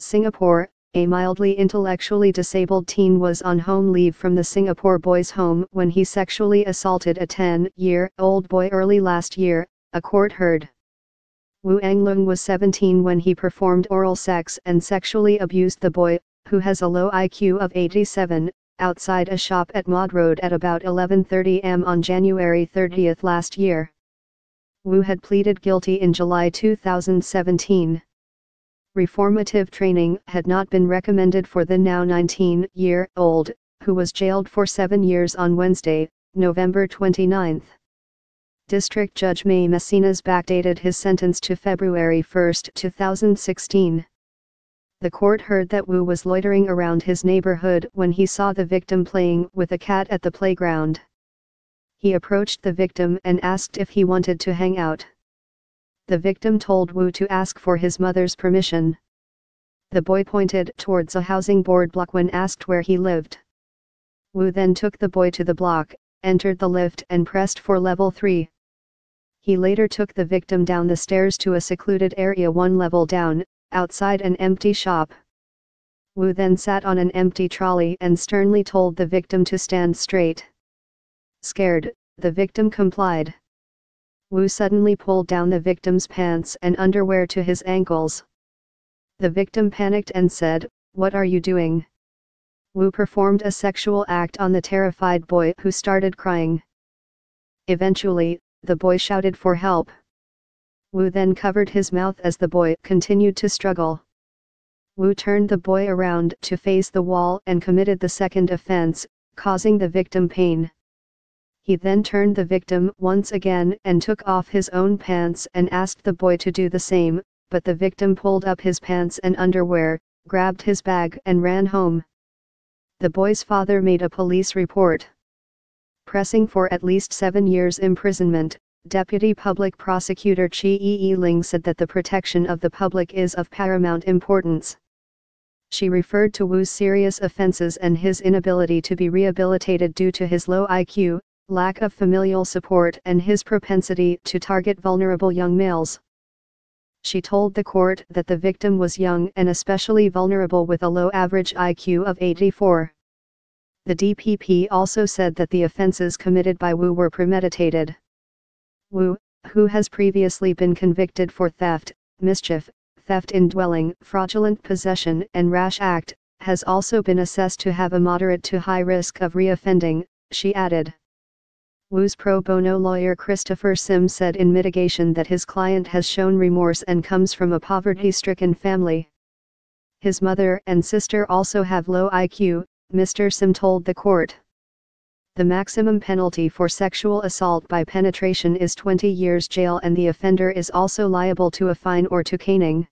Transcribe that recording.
Singapore, a mildly intellectually disabled teen was on home leave from the Singapore boys' home when he sexually assaulted a 10-year-old boy early last year, a court heard. Wu Anglung was 17 when he performed oral sex and sexually abused the boy, who has a low IQ of 87, outside a shop at Maud Road at about 11:30 am on January 30 last year. Wu had pleaded guilty in July 2017. Reformative training had not been recommended for the now 19-year-old, who was jailed for 7 years on Wednesday, November 29. District Judge May Messinas backdated his sentence to February 1, 2016. The court heard that Wu was loitering around his neighborhood when he saw the victim playing with a cat at the playground. He approached the victim and asked if he wanted to hang out. The victim told Wu to ask for his mother's permission. The boy pointed towards a housing board block when asked where he lived. Wu then took the boy to the block, entered the lift and pressed for level 3. He later took the victim down the stairs to a secluded area 1 level down, outside an empty shop. Wu then sat on an empty trolley and sternly told the victim to stand straight. Scared, the victim complied. Wu suddenly pulled down the victim's pants and underwear to his ankles. The victim panicked and said, "What are you doing?" Wu performed a sexual act on the terrified boy who started crying. Eventually, the boy shouted for help. Wu then covered his mouth as the boy continued to struggle. Wu turned the boy around to face the wall and committed the second offense, causing the victim pain. He then turned the victim once again and took off his own pants and asked the boy to do the same, but the victim pulled up his pants and underwear, grabbed his bag and ran home. The boy's father made a police report. Pressing for at least 7 years imprisonment, Deputy Public Prosecutor Chi Yi Ling said that the protection of the public is of paramount importance. She referred to Wu's serious offenses and his inability to be rehabilitated due to his low IQ, lack of familial support and his propensity to target vulnerable young males. She told the court that the victim was young and especially vulnerable with a low average IQ of 84. The DPP also said that the offenses committed by Wu were premeditated. Wu, who has previously been convicted for theft, mischief, theft in dwelling, fraudulent possession and rash act, has also been assessed to have a moderate to high risk of reoffending, she added. Wu's pro bono lawyer Christopher Sim said in mitigation that his client has shown remorse and comes from a poverty-stricken family. His mother and sister also have low IQ, Mr. Sim told the court. The maximum penalty for sexual assault by penetration is 20 years jail and the offender is also liable to a fine or to caning.